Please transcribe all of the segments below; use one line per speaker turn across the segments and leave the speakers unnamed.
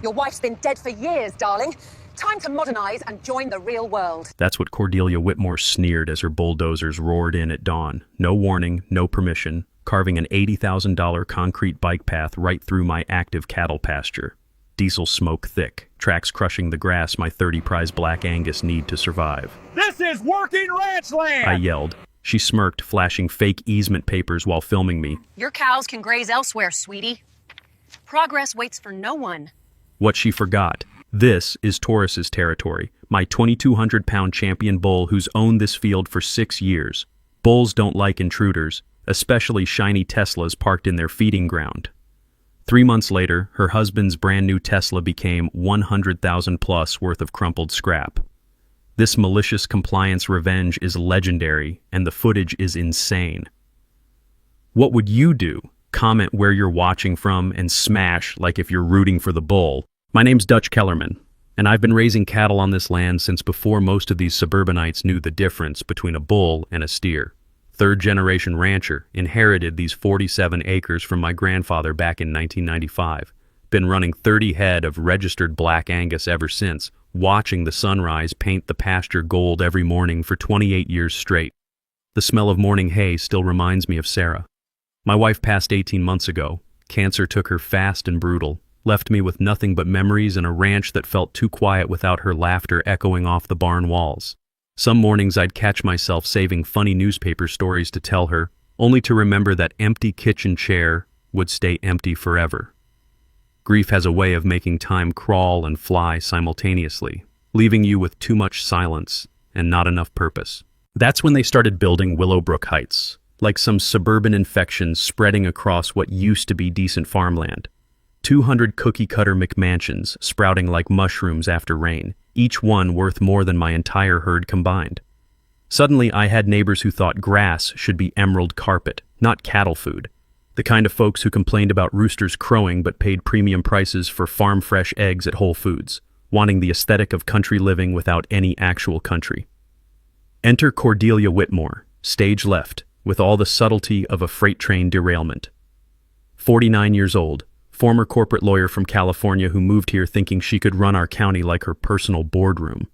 Your wife's been dead for years, darling. Time to modernize and join the real world.
That's what Cordelia Whitmore sneered as her bulldozers roared in at dawn. No warning, no permission, carving an $80,000 concrete bike path right through my active cattle pasture. Diesel smoke thick, tracks crushing the grass my 30-prize Black Angus need to survive.
This is working ranch land!
I yelled. She smirked, flashing fake easement papers while filming me.
Your cows can graze elsewhere, sweetie. Progress waits for no one.
What she forgot. This is Taurus's territory, my 2,200-pound champion bull who's owned this field for 6 years. Bulls don't like intruders, especially shiny Teslas parked in their feeding ground. 3 months later, her husband's brand-new Tesla became $100,000 plus worth of crumpled scrap. This malicious compliance revenge is legendary, and the footage is insane. What would you do? Comment where you're watching from and smash like if you're rooting for the bull. My name's Dutch Kellerman, and I've been raising cattle on this land since before most of these suburbanites knew the difference between a bull and a steer. Third-generation rancher, inherited these 47 acres from my grandfather back in 1995. Been running 30 head of registered Black Angus ever since, watching the sunrise paint the pasture gold every morning for 28 years straight. The smell of morning hay still reminds me of Sarah. My wife passed 18 months ago. Cancer took her fast and brutal. Left me with nothing but memories and a ranch that felt too quiet without her laughter echoing off the barn walls. Some mornings I'd catch myself saving funny newspaper stories to tell her, only to remember that empty kitchen chair would stay empty forever. Grief has a way of making time crawl and fly simultaneously, leaving you with too much silence and not enough purpose. That's when they started building Willowbrook Heights, like some suburban infection spreading across what used to be decent farmland. 200 cookie-cutter McMansions sprouting like mushrooms after rain, each one worth more than my entire herd combined. Suddenly, I had neighbors who thought grass should be emerald carpet, not cattle food. The kind of folks who complained about roosters crowing but paid premium prices for farm-fresh eggs at Whole Foods, wanting the aesthetic of country living without any actual country. Enter Cordelia Whitmore, stage left, with all the subtlety of a freight train derailment. 49 years old, former corporate lawyer from California who moved here thinking she could run our county like her personal boardroom.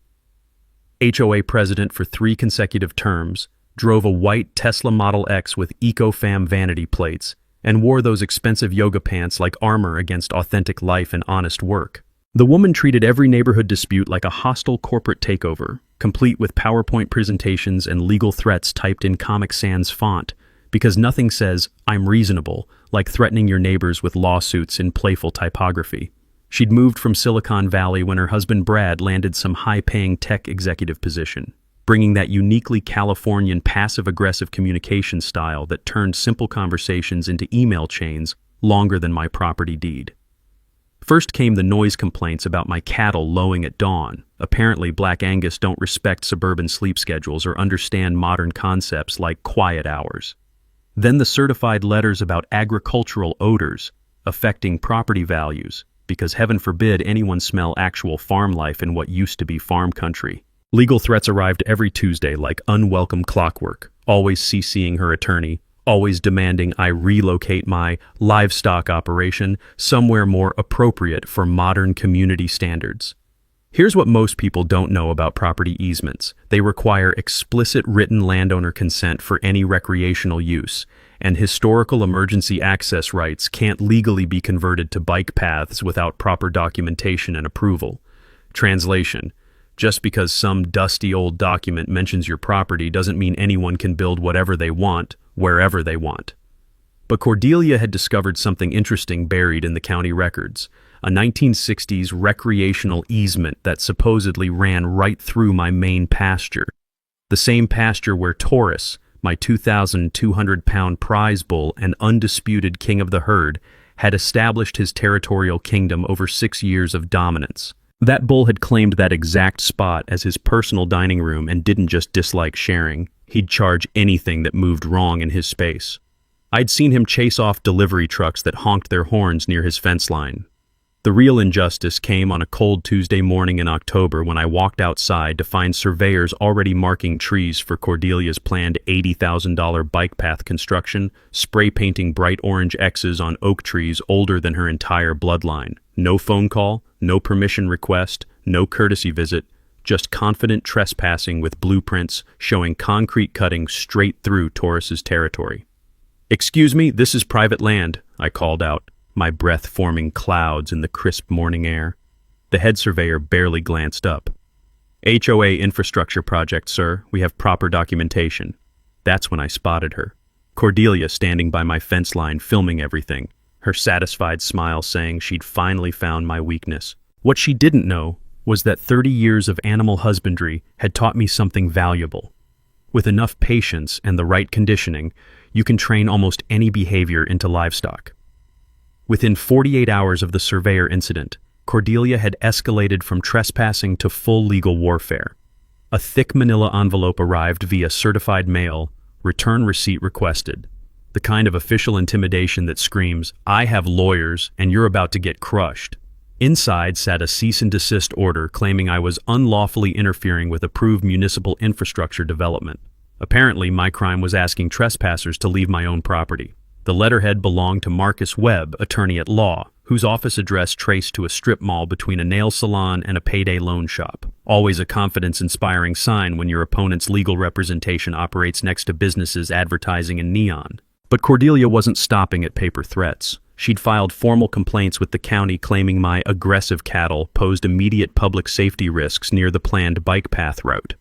HOA president for 3 consecutive terms, drove a white Tesla Model X with EcoFam vanity plates, and wore those expensive yoga pants like armor against authentic life and honest work. The woman treated every neighborhood dispute like a hostile corporate takeover, complete with PowerPoint presentations and legal threats typed in Comic Sans font, because nothing says, "I'm reasonable," like threatening your neighbors with lawsuits in playful typography. She'd moved from Silicon Valley when her husband Brad landed some high-paying tech executive position, bringing that uniquely Californian passive-aggressive communication style that turned simple conversations into email chains longer than my property deed. First came the noise complaints about my cattle lowing at dawn. Apparently, Black Angus don't respect suburban sleep schedules or understand modern concepts like quiet hours. Then the certified letters about agricultural odors affecting property values, because heaven forbid anyone smell actual farm life in what used to be farm country. Legal threats arrived every Tuesday like unwelcome clockwork, always CCing her attorney, always demanding I relocate my livestock operation somewhere more appropriate for modern community standards. Here's what most people don't know about property easements. They require explicit written landowner consent for any recreational use, and historical emergency access rights can't legally be converted to bike paths without proper documentation and approval. Translation: just because some dusty old document mentions your property doesn't mean anyone can build whatever they want, wherever they want. But Cordelia had discovered something interesting buried in the county records. A 1960s recreational easement that supposedly ran right through my main pasture. The same pasture where Taurus, my 2,200-pound prize bull and undisputed king of the herd, had established his territorial kingdom over 6 years of dominance. That bull had claimed that exact spot as his personal dining room and didn't just dislike sharing. He'd charge anything that moved wrong in his space. I'd seen him chase off delivery trucks that honked their horns near his fence line. The real injustice came on a cold Tuesday morning in October when I walked outside to find surveyors already marking trees for Cordelia's planned $80,000 bike path construction, spray painting bright orange X's on oak trees older than her entire bloodline. No phone call, no permission request, no courtesy visit, just confident trespassing with blueprints showing concrete cutting straight through Taurus's territory. "Excuse me, this is private land," I called out, my breath forming clouds in the crisp morning air. The head surveyor barely glanced up. "HOA infrastructure project, sir. We have proper documentation." That's when I spotted her. Cordelia standing by my fence line filming everything, her satisfied smile saying she'd finally found my weakness. What she didn't know was that 30 years of animal husbandry had taught me something valuable. With enough patience and the right conditioning, you can train almost any behavior into livestock. Within 48 hours of the surveyor incident, Cordelia had escalated from trespassing to full legal warfare. A thick manila envelope arrived via certified mail, return receipt requested. The kind of official intimidation that screams, "I have lawyers and you're about to get crushed." Inside sat a cease and desist order claiming I was unlawfully interfering with approved municipal infrastructure development. Apparently, my crime was asking trespassers to leave my own property. The letterhead belonged to Marcus Webb, attorney at law, whose office address traced to a strip mall between a nail salon and a payday loan shop. Always a confidence-inspiring sign when your opponent's legal representation operates next to businesses advertising in neon. But Cordelia wasn't stopping at paper threats. She'd filed formal complaints with the county claiming my aggressive cattle posed immediate public safety risks near the planned bike path route.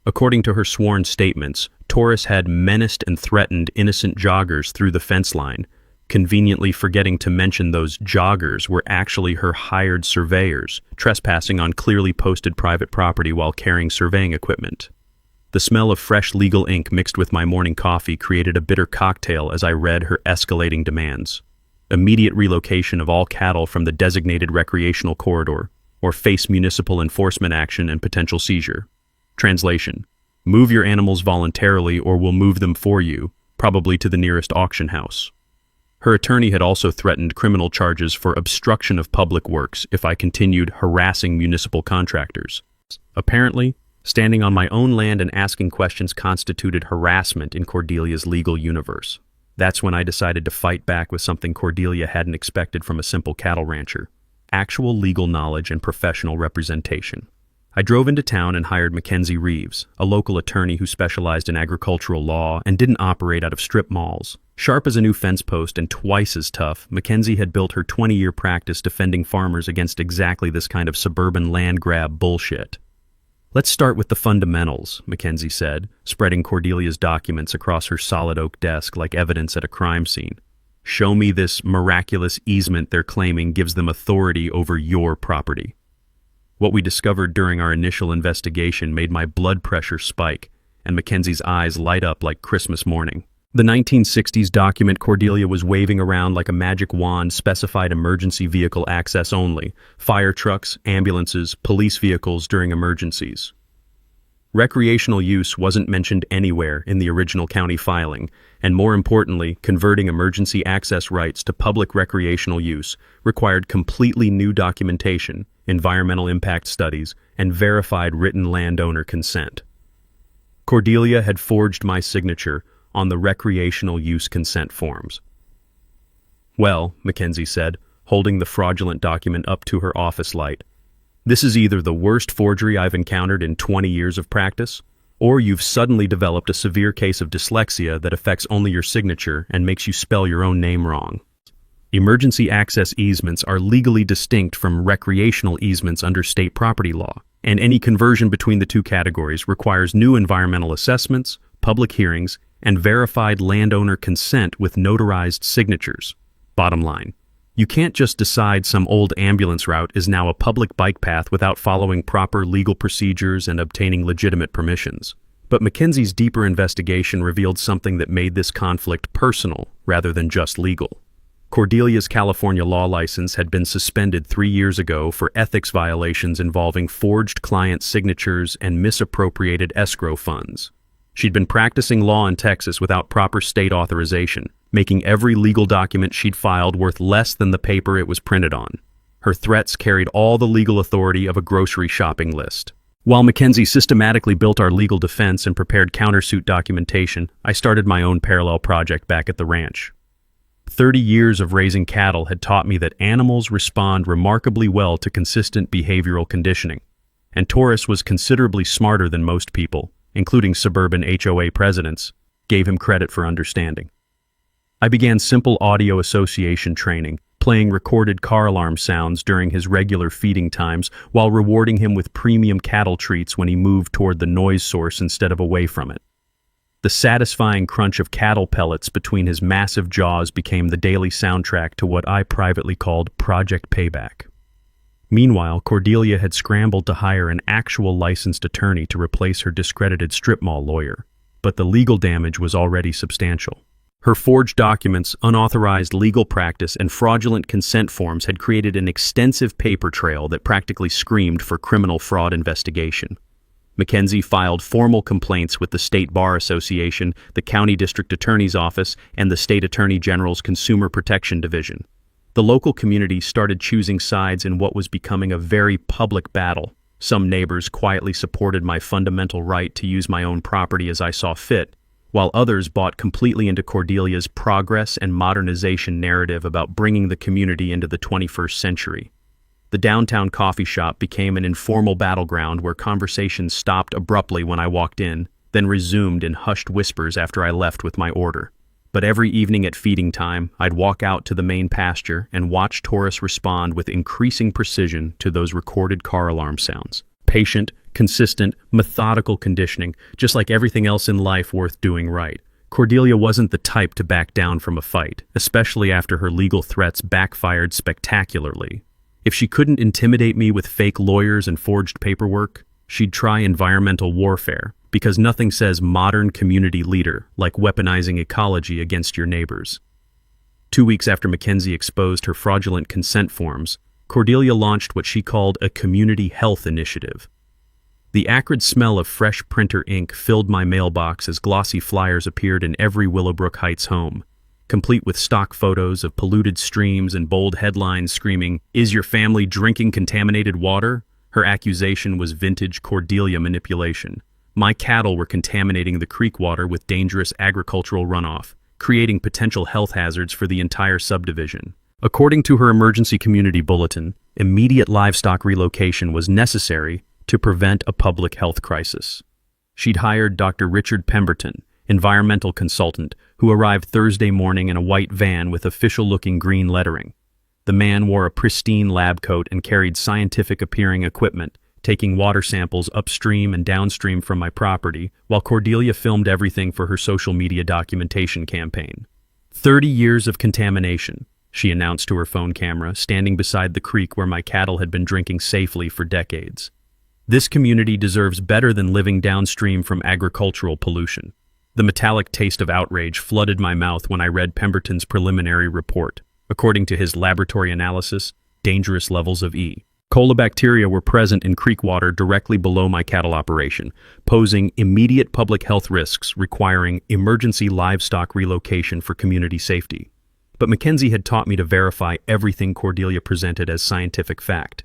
According to her sworn statements, Taurus had menaced and threatened innocent joggers through the fence line, conveniently forgetting to mention those joggers were actually her hired surveyors, trespassing on clearly posted private property while carrying surveying equipment. The smell of fresh legal ink mixed with my morning coffee created a bitter cocktail as I read her escalating demands. Immediate relocation of all cattle from the designated recreational corridor, or face municipal enforcement action and potential seizure. Translation: move your animals voluntarily or we'll move them for you, probably to the nearest auction house. Her attorney had also threatened criminal charges for obstruction of public works if I continued harassing municipal contractors. Apparently, standing on my own land and asking questions constituted harassment in Cordelia's legal universe. That's when I decided to fight back with something Cordelia hadn't expected from a simple cattle rancher: actual legal knowledge and professional representation. I drove into town and hired Mackenzie Reeves, a local attorney who specialized in agricultural law and didn't operate out of strip malls. Sharp as a new fence post and twice as tough, Mackenzie had built her 20-year practice defending farmers against exactly this kind of suburban land grab bullshit. "Let's start with the fundamentals," Mackenzie said, spreading Cordelia's documents across her solid oak desk like evidence at a crime scene. "Show me this miraculous easement they're claiming gives them authority over your property." What we discovered during our initial investigation made my blood pressure spike, and Mackenzie's eyes light up like Christmas morning. The 1960s document Cordelia was waving around like a magic wand specified emergency vehicle access only: fire trucks, ambulances, police vehicles during emergencies. Recreational use wasn't mentioned anywhere in the original county filing, and more importantly, converting emergency access rights to public recreational use required completely new documentation, environmental impact studies, and verified written landowner consent. Cordelia had forged my signature on the recreational use consent forms. "Well," Mackenzie said, holding the fraudulent document up to her office light, "this is either the worst forgery I've encountered in 20 years of practice, or you've suddenly developed a severe case of dyslexia that affects only your signature and makes you spell your own name wrong. Emergency access easements are legally distinct from recreational easements under state property law, and any conversion between the two categories requires new environmental assessments, public hearings, and verified landowner consent with notarized signatures. Bottom line, you can't just decide some old ambulance route is now a public bike path without following proper legal procedures and obtaining legitimate permissions." But Mackenzie's deeper investigation revealed something that made this conflict personal rather than just legal. Cordelia's California law license had been suspended 3 years ago for ethics violations involving forged client signatures and misappropriated escrow funds. She'd been practicing law in Texas without proper state authorization, making every legal document she'd filed worth less than the paper it was printed on. Her threats carried all the legal authority of a grocery shopping list. While Mackenzie systematically built our legal defense and prepared countersuit documentation, I started my own parallel project back at the ranch. 30 years of raising cattle had taught me that animals respond remarkably well to consistent behavioral conditioning, and Taurus was considerably smarter than most people, including suburban HOA presidents, gave him credit for understanding. I began simple audio association training, playing recorded car alarm sounds during his regular feeding times while rewarding him with premium cattle treats when he moved toward the noise source instead of away from it. The satisfying crunch of cattle pellets between his massive jaws became the daily soundtrack to what I privately called Project Payback. Meanwhile, Cordelia had scrambled to hire an actual licensed attorney to replace her discredited strip mall lawyer, but the legal damage was already substantial. Her forged documents, unauthorized legal practice, and fraudulent consent forms had created an extensive paper trail that practically screamed for criminal fraud investigation. Mackenzie filed formal complaints with the State Bar Association, the County District Attorney's Office, and the State Attorney General's Consumer Protection Division. The local community started choosing sides in what was becoming a very public battle. Some neighbors quietly supported my fundamental right to use my own property as I saw fit, while others bought completely into Cordelia's progress and modernization narrative about bringing the community into the 21st century. The downtown coffee shop became an informal battleground where conversations stopped abruptly when I walked in, then resumed in hushed whispers after I left with my order. But every evening at feeding time, I'd walk out to the main pasture and watch Taurus respond with increasing precision to those recorded car alarm sounds. Patient, consistent, methodical conditioning, just like everything else in life worth doing right. Cordelia wasn't the type to back down from a fight, especially after her legal threats backfired spectacularly. If she couldn't intimidate me with fake lawyers and forged paperwork, she'd try environmental warfare, because nothing says modern community leader like weaponizing ecology against your neighbors. 2 weeks after Mackenzie exposed her fraudulent consent forms, Cordelia launched what she called a community health initiative. The acrid smell of fresh printer ink filled my mailbox as glossy flyers appeared in every Willowbrook Heights home, complete with stock photos of polluted streams and bold headlines screaming, "Is your family drinking contaminated water?" Her accusation was vintage Cordelia manipulation. My cattle were contaminating the creek water with dangerous agricultural runoff, creating potential health hazards for the entire subdivision. According to her emergency community bulletin, immediate livestock relocation was necessary to prevent a public health crisis. She'd hired Dr. Richard Pemberton, environmental consultant, who arrived Thursday morning in a white van with official-looking green lettering. The man wore a pristine lab coat and carried scientific-appearing equipment, taking water samples upstream and downstream from my property, while Cordelia filmed everything for her social media documentation campaign. 30 years of contamination, she announced to her phone camera, standing beside the creek where my cattle had been drinking safely for decades. This community deserves better than living downstream from agricultural pollution. The metallic taste of outrage flooded my mouth when I read Pemberton's preliminary report. According to his laboratory analysis, dangerous levels of E. coli bacteria were present in creek water directly below my cattle operation, posing immediate public health risks requiring emergency livestock relocation for community safety. But Mackenzie had taught me to verify everything Cordelia presented as scientific fact.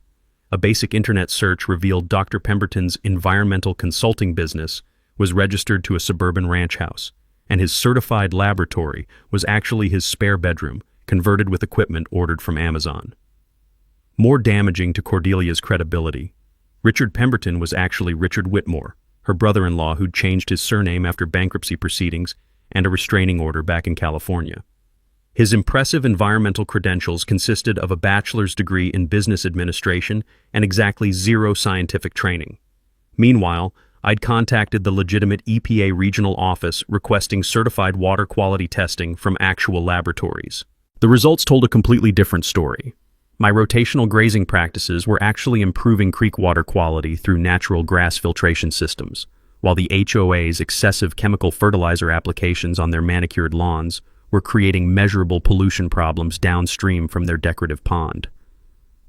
A basic internet search revealed Dr. Pemberton's environmental consulting business was registered to a suburban ranch house, and his certified laboratory was actually his spare bedroom, converted with equipment ordered from Amazon. More damaging to Cordelia's credibility, Richard Pemberton was actually Richard Whitmore, her brother-in-law who'd changed his surname after bankruptcy proceedings and a restraining order back in California. His impressive environmental credentials consisted of a bachelor's degree in business administration and exactly zero scientific training. Meanwhile, I'd contacted the legitimate EPA regional office requesting certified water quality testing from actual laboratories. The results told a completely different story. My rotational grazing practices were actually improving creek water quality through natural grass filtration systems, while the HOA's excessive chemical fertilizer applications on their manicured lawns were creating measurable pollution problems downstream from their decorative pond.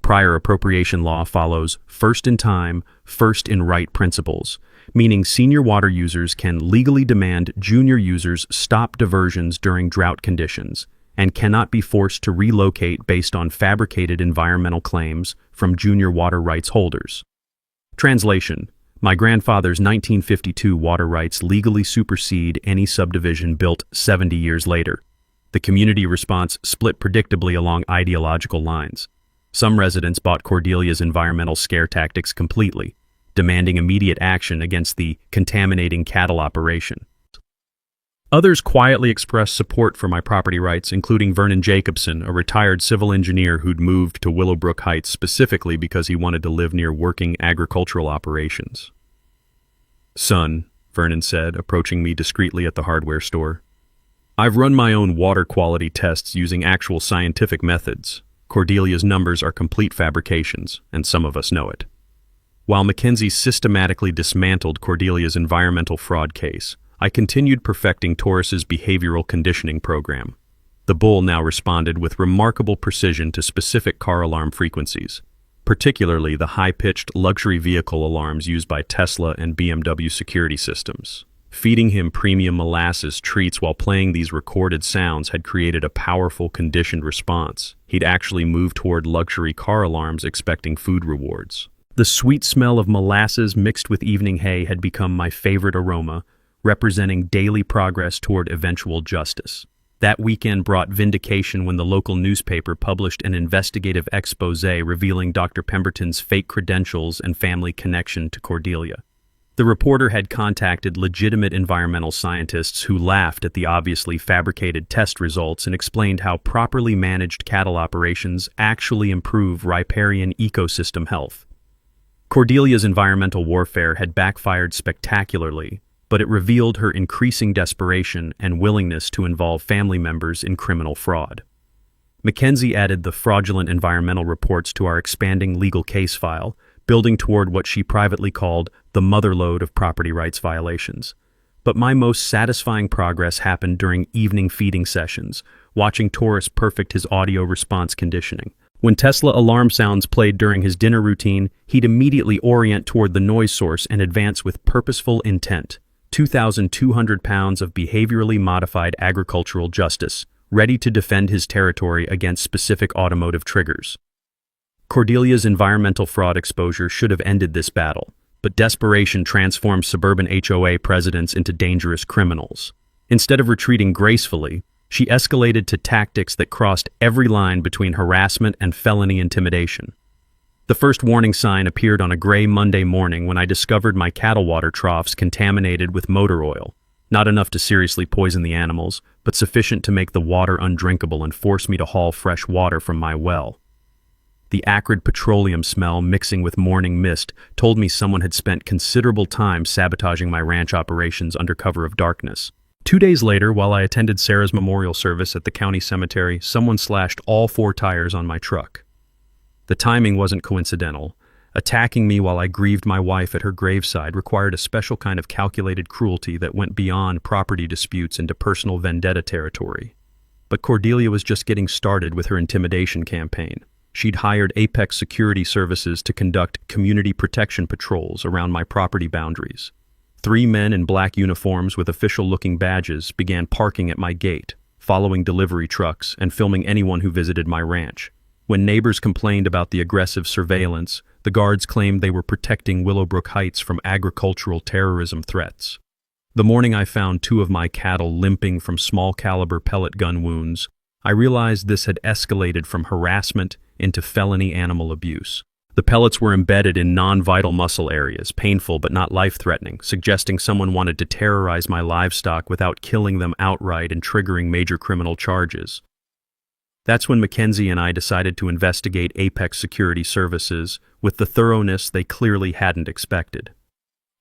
Prior appropriation law follows first in time, first in right principles, meaning senior water users can legally demand junior users stop diversions during drought conditions, and cannot be forced to relocate based on fabricated environmental claims from junior water rights holders. Translation: my grandfather's 1952 water rights legally supersede any subdivision built 70 years later. The community response split predictably along ideological lines. Some residents bought Cordelia's environmental scare tactics completely, demanding immediate action against the contaminating cattle operation. Others quietly expressed support for my property rights, including Vernon Jacobson, a retired civil engineer who'd moved to Willowbrook Heights specifically because he wanted to live near working agricultural operations. "Son," Vernon said, approaching me discreetly at the hardware store, "I've run my own water quality tests using actual scientific methods. Cordelia's numbers are complete fabrications, and some of us know it." While Mackenzie systematically dismantled Cordelia's environmental fraud case, I continued perfecting Taurus's behavioral conditioning program. The bull now responded with remarkable precision to specific car alarm frequencies, particularly the high-pitched luxury vehicle alarms used by Tesla and BMW security systems. Feeding him premium molasses treats while playing these recorded sounds had created a powerful conditioned response. He'd actually moved toward luxury car alarms expecting food rewards. The sweet smell of molasses mixed with evening hay had become my favorite aroma, representing daily progress toward eventual justice. That weekend brought vindication when the local newspaper published an investigative exposé revealing Dr. Pemberton's fake credentials and family connection to Cordelia. The reporter had contacted legitimate environmental scientists who laughed at the obviously fabricated test results and explained how properly managed cattle operations actually improve riparian ecosystem health. Cordelia's environmental warfare had backfired spectacularly, but it revealed her increasing desperation and willingness to involve family members in criminal fraud. Mackenzie added the fraudulent environmental reports to our expanding legal case file, building toward what she privately called the motherlode of property rights violations. But my most satisfying progress happened during evening feeding sessions, watching Taurus perfect his audio response conditioning. When Tesla alarm sounds played during his dinner routine, he'd immediately orient toward the noise source and advance with purposeful intent. 2,200 pounds of behaviorally modified agricultural justice, ready to defend his territory against specific automotive triggers. Cordelia's environmental fraud exposure should have ended this battle, but desperation transformed suburban HOA presidents into dangerous criminals. Instead of retreating gracefully, she escalated to tactics that crossed every line between harassment and felony intimidation. The first warning sign appeared on a gray Monday morning when I discovered my cattle water troughs contaminated with motor oil, not enough to seriously poison the animals, but sufficient to make the water undrinkable and force me to haul fresh water from my well. The acrid petroleum smell mixing with morning mist told me someone had spent considerable time sabotaging my ranch operations under cover of darkness. 2 days later, while I attended Sarah's memorial service at the county cemetery, someone slashed all 4 tires on my truck. The timing wasn't coincidental. Attacking me while I grieved my wife at her graveside required a special kind of calculated cruelty that went beyond property disputes into personal vendetta territory. But Cordelia was just getting started with her intimidation campaign. She'd hired Apex Security Services to conduct community protection patrols around my property boundaries. 3 men in black uniforms with official-looking badges began parking at my gate, following delivery trucks and filming anyone who visited my ranch. When neighbors complained about the aggressive surveillance, the guards claimed they were protecting Willowbrook Heights from agricultural terrorism threats. The morning I found 2 of my cattle limping from small-caliber pellet gun wounds, I realized this had escalated from harassment into felony animal abuse. The pellets were embedded in non-vital muscle areas, painful but not life-threatening, suggesting someone wanted to terrorize my livestock without killing them outright and triggering major criminal charges. That's when Mackenzie and I decided to investigate Apex Security Services with the thoroughness they clearly hadn't expected.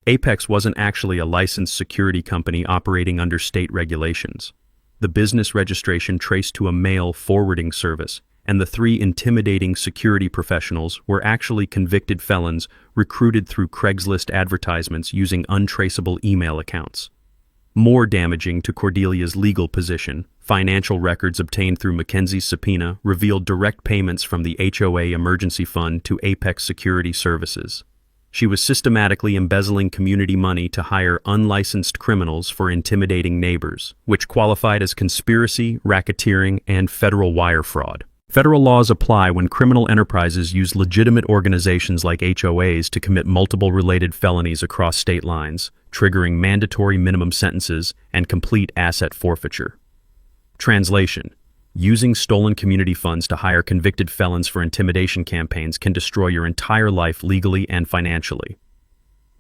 Apex wasn't actually a licensed security company operating under state regulations. The business registration traced to a mail forwarding service, and the 3 intimidating security professionals were actually convicted felons recruited through Craigslist advertisements using untraceable email accounts. More damaging to Cordelia's legal position, financial records obtained through Mackenzie's subpoena revealed direct payments from the HOA emergency fund to Apex Security Services. She was systematically embezzling community money to hire unlicensed criminals for intimidating neighbors, which qualified as conspiracy, racketeering, and federal wire fraud. Federal laws apply when criminal enterprises use legitimate organizations like HOAs to commit multiple related felonies across state lines, triggering mandatory minimum sentences and complete asset forfeiture. Translation: using stolen community funds to hire convicted felons for intimidation campaigns can destroy your entire life legally and financially.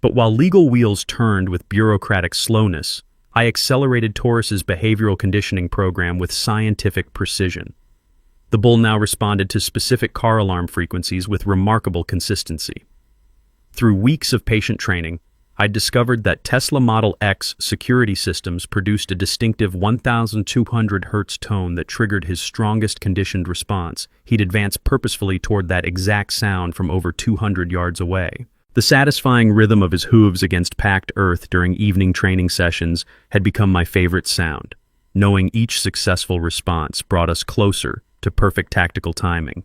But while legal wheels turned with bureaucratic slowness, I accelerated Taurus's behavioral conditioning program with scientific precision. The bull now responded to specific car alarm frequencies with remarkable consistency. Through weeks of patient training, I discovered that Tesla Model X security systems produced a distinctive 1,200 Hz tone that triggered his strongest conditioned response. He'd advance purposefully toward that exact sound from over 200 yards away. The satisfying rhythm of his hooves against packed earth during evening training sessions had become my favorite sound. Knowing each successful response brought us closer to perfect tactical timing.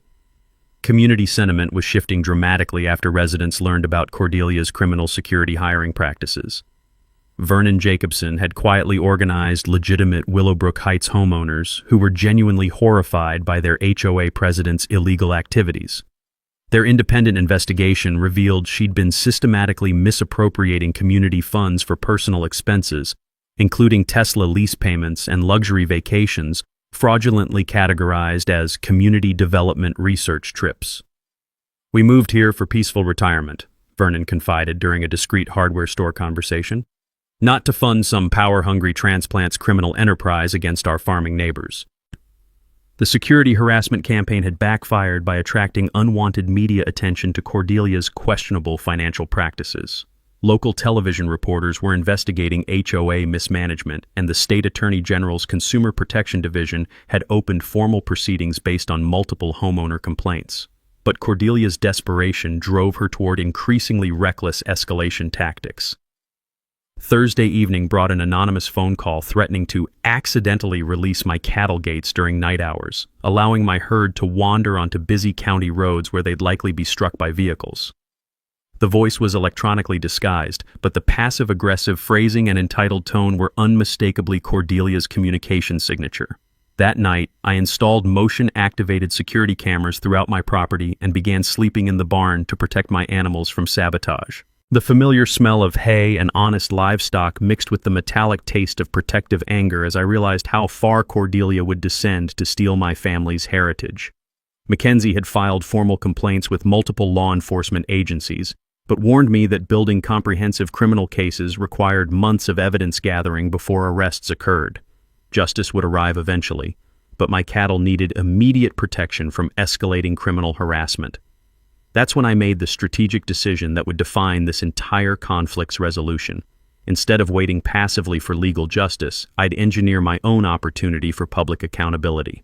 Community sentiment was shifting dramatically after residents learned about Cordelia's criminal security hiring practices. Vernon Jacobson had quietly organized legitimate Willowbrook Heights homeowners who were genuinely horrified by their HOA president's illegal activities. Their independent investigation revealed she'd been systematically misappropriating community funds for personal expenses, including Tesla lease payments and luxury vacations, fraudulently categorized as community development research trips. "We moved here for peaceful retirement," Vernon confided during a discreet hardware store conversation, "not to fund some power-hungry transplant's criminal enterprise against our farming neighbors." The security harassment campaign had backfired by attracting unwanted media attention to Cordelia's questionable financial practices. Local television reporters were investigating HOA mismanagement, and the state attorney general's Consumer Protection Division had opened formal proceedings based on multiple homeowner complaints. But Cordelia's desperation drove her toward increasingly reckless escalation tactics. Thursday evening brought an anonymous phone call threatening to accidentally release my cattle gates during night hours, allowing my herd to wander onto busy county roads where they'd likely be struck by vehicles. The voice was electronically disguised, but the passive-aggressive phrasing and entitled tone were unmistakably Cordelia's communication signature. That night, I installed motion-activated security cameras throughout my property and began sleeping in the barn to protect my animals from sabotage. The familiar smell of hay and honest livestock mixed with the metallic taste of protective anger as I realized how far Cordelia would descend to steal my family's heritage. Mackenzie had filed formal complaints with multiple law enforcement agencies, but warned me that building comprehensive criminal cases required months of evidence gathering before arrests occurred. Justice would arrive eventually, but my cattle needed immediate protection from escalating criminal harassment. That's when I made the strategic decision that would define this entire conflict's resolution. Instead of waiting passively for legal justice, I'd engineer my own opportunity for public accountability.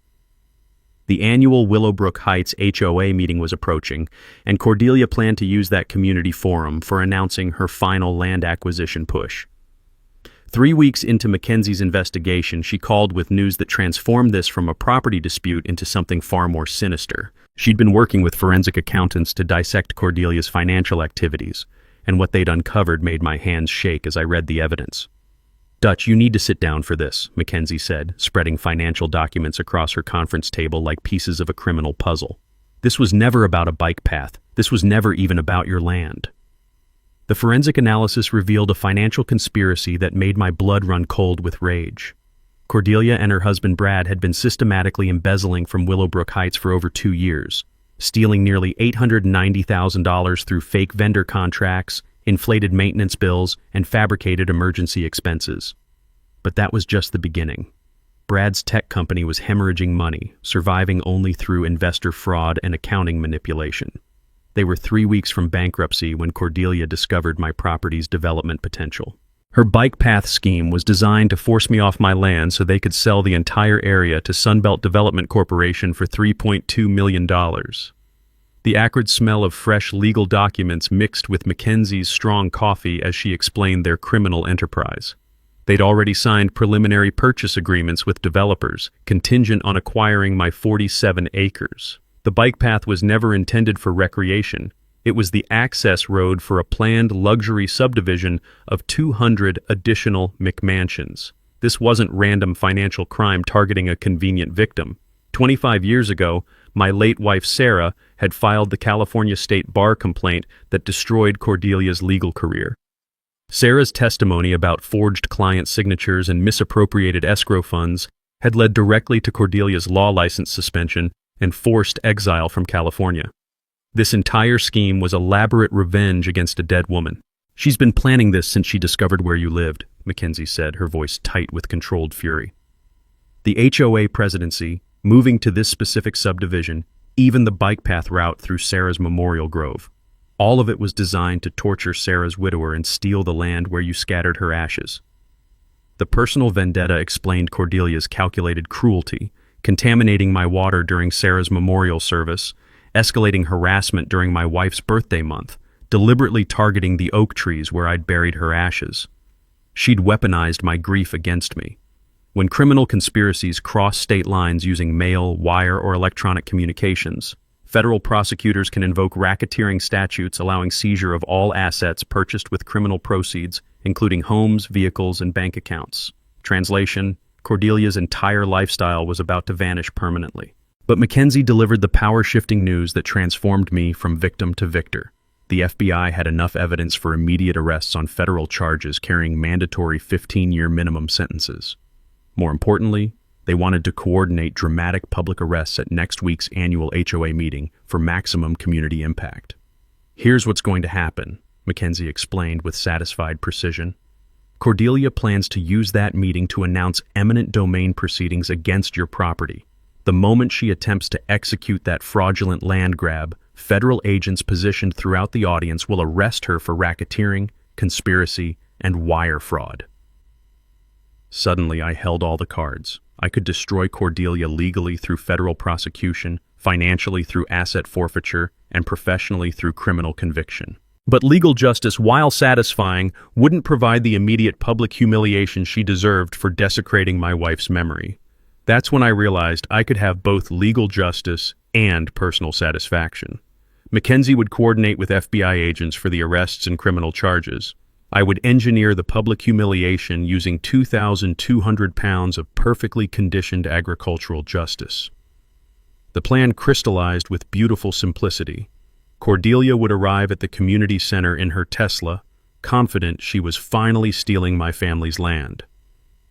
The annual Willowbrook Heights HOA meeting was approaching, and Cordelia planned to use that community forum for announcing her final land acquisition push. 3 weeks into Mackenzie's investigation, she called with news that transformed this from a property dispute into something far more sinister. She'd been working with forensic accountants to dissect Cordelia's financial activities, and what they'd uncovered made my hands shake as I read the evidence. "Dutch, you need to sit down for this," Mackenzie said, spreading financial documents across her conference table like pieces of a criminal puzzle. "This was never about a bike path. This was never even about your land." The forensic analysis revealed a financial conspiracy that made my blood run cold with rage. Cordelia and her husband Brad had been systematically embezzling from Willowbrook Heights for over 2 years, stealing nearly $890,000 through fake vendor contracts, inflated maintenance bills, and fabricated emergency expenses. But that was just the beginning. Brad's tech company was hemorrhaging money, surviving only through investor fraud and accounting manipulation. They were 3 weeks from bankruptcy when Cordelia discovered my property's development potential. Her bike path scheme was designed to force me off my land so they could sell the entire area to Sunbelt Development Corporation for $3.2 million. The acrid smell of fresh legal documents mixed with Mackenzie's strong coffee as she explained their criminal enterprise. They'd already signed preliminary purchase agreements with developers, contingent on acquiring my 47 acres. The bike path was never intended for recreation. It was the access road for a planned luxury subdivision of 200 additional McMansions. This wasn't random financial crime targeting a convenient victim. 25 years ago, my late wife Sarah had filed the California State Bar complaint that destroyed Cordelia's legal career. Sarah's testimony about forged client signatures and misappropriated escrow funds had led directly to Cordelia's law license suspension and forced exile from California. This entire scheme was elaborate revenge against a dead woman. "She's been planning this since she discovered where you lived," Mackenzie said, her voice tight with controlled fury. The HOA presidency, moving to this specific subdivision, even the bike path route through Sarah's memorial grove. All of it was designed to torture Sarah's widower and steal the land where you scattered her ashes. The personal vendetta explained Cordelia's calculated cruelty, contaminating my water during Sarah's memorial service, escalating harassment during my wife's birthday month, deliberately targeting the oak trees where I'd buried her ashes. She'd weaponized my grief against me. When criminal conspiracies cross state lines using mail, wire, or electronic communications, federal prosecutors can invoke racketeering statutes allowing seizure of all assets purchased with criminal proceeds, including homes, vehicles, and bank accounts. Translation: Cordelia's entire lifestyle was about to vanish permanently. But Mackenzie delivered the power-shifting news that transformed me from victim to victor. The FBI had enough evidence for immediate arrests on federal charges carrying mandatory 15-year minimum sentences. More importantly, they wanted to coordinate dramatic public arrests at next week's annual HOA meeting for maximum community impact. "Here's what's going to happen," Mackenzie explained with satisfied precision. "Cordelia plans to use that meeting to announce eminent domain proceedings against your property. The moment she attempts to execute that fraudulent land grab, federal agents positioned throughout the audience will arrest her for racketeering, conspiracy, and wire fraud." Suddenly, I held all the cards. I could destroy Cordelia legally through federal prosecution, financially through asset forfeiture, and professionally through criminal conviction. But legal justice, while satisfying, wouldn't provide the immediate public humiliation she deserved for desecrating my wife's memory. That's when I realized I could have both legal justice and personal satisfaction. Mackenzie would coordinate with FBI agents for the arrests and criminal charges. I would engineer the public humiliation using 2,200 pounds of perfectly conditioned agricultural justice. The plan crystallized with beautiful simplicity. Cordelia would arrive at the community center in her Tesla, confident she was finally stealing my family's land.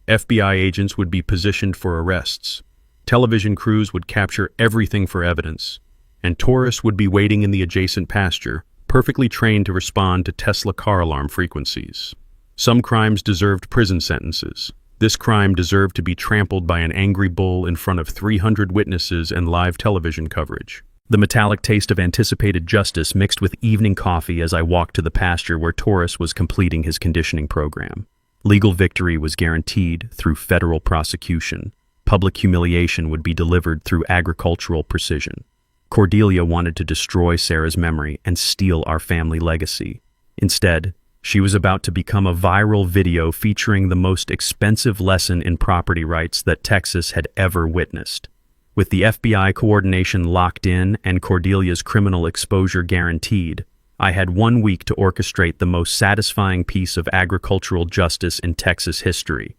FBI agents would be positioned for arrests. Television crews would capture everything for evidence, and tourists would be waiting in the adjacent pasture, perfectly trained to respond to Tesla car alarm frequencies. Some crimes deserved prison sentences. This crime deserved to be trampled by an angry bull in front of 300 witnesses and live television coverage. The metallic taste of anticipated justice mixed with evening coffee as I walked to the pasture where Taurus was completing his conditioning program. Legal victory was guaranteed through federal prosecution. Public humiliation would be delivered through agricultural precision. Cordelia wanted to destroy Sarah's memory and steal our family legacy. Instead, she was about to become a viral video featuring the most expensive lesson in property rights that Texas had ever witnessed. With the FBI coordination locked in and Cordelia's criminal exposure guaranteed, I had 1 week to orchestrate the most satisfying piece of agricultural justice in Texas history.